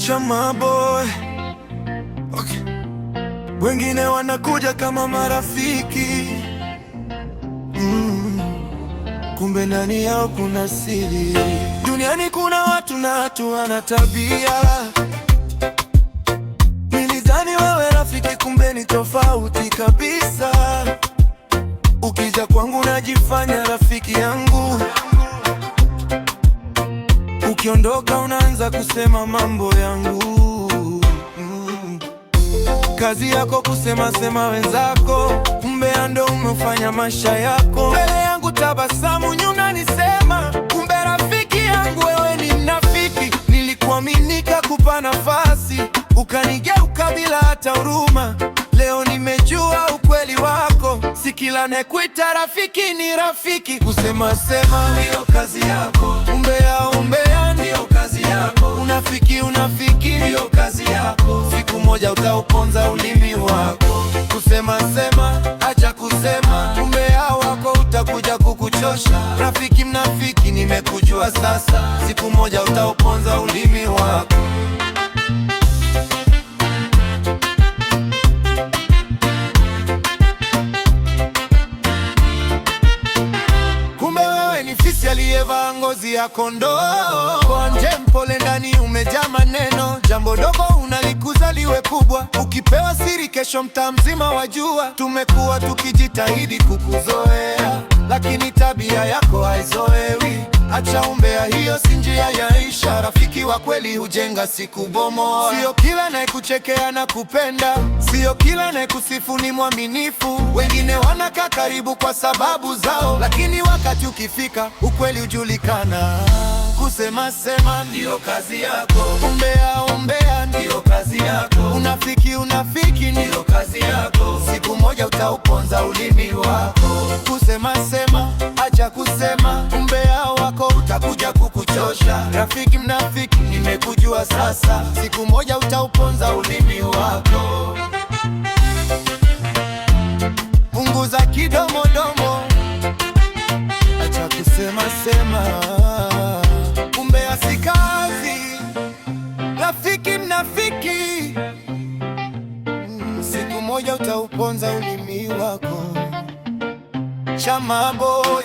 Chama boy. Okay. Wengine wanakuja kama marafiki, kumbe ndani yao kuna siri. Duniani kuna watu na watu wana tabia. Nilidhani wewe rafiki, kumbe ni tofauti kabisa. Ukija kwangu najifanya rafiki yangu, ukiondoka unaanza kusema mambo yangu. Kazi yako kusema sema wenzako, kumbe ndo umefanya maisha yako. Mbele yangu tabasamu, nyuma nisema, kumbe rafiki yangu wewe ni mnafiki. Nilikuaminika kupa nafasi, ukanigeuka bila hata huruma. Leo nimejua ukweli wako, si kila anayekuita rafiki ni rafiki. Kusema sema ndio kazi yako, umbea ndio kazi yako, unafiki ndio kazi yako. Siku moja utauponza ulimi wako. Kusema sema, acha kusema, umbea wako utakuja kukuchosha. Rafiki mnafiki nimekujua sasa, siku moja utauponza ulimi wako. Aliyevaa ngozi ya kondoo, kwa nje mpole, ndani umejaa maneno. Jambo dogo unalikuza liwe kubwa, ukipewa siri kesho mtaa mzima wajua. Tumekuwa tukijitahidi kukuzoea, lakini tabia yako haizoewi. Acha umbea, hiyo si njia ya isha. Rafiki wa kweli hujenga, si kubomoa. Sio kila anayekuchekea na kupenda, sio kila anayekusifu ni mwaminifu. Wengine wanakaa karibu kwa sababu zao, lakini wakati ukifika ukweli hujulikana. Kusema sema ndio kazi yako, umbea ndio kazi yako, unafiki ndio kazi yako. Siku moja utauponza ulimi wako. Kusema sema, acha kusema, umbea wako utakuja kukuchosha. Rafiki mnafiki nimekujua sasa, siku moja utauponza ulimi wako. Punguza kidomodomo, acha kusema sema, umbea si kazi. Rafiki mnafiki, siku moja utauponza ulimi wako. Chama boy.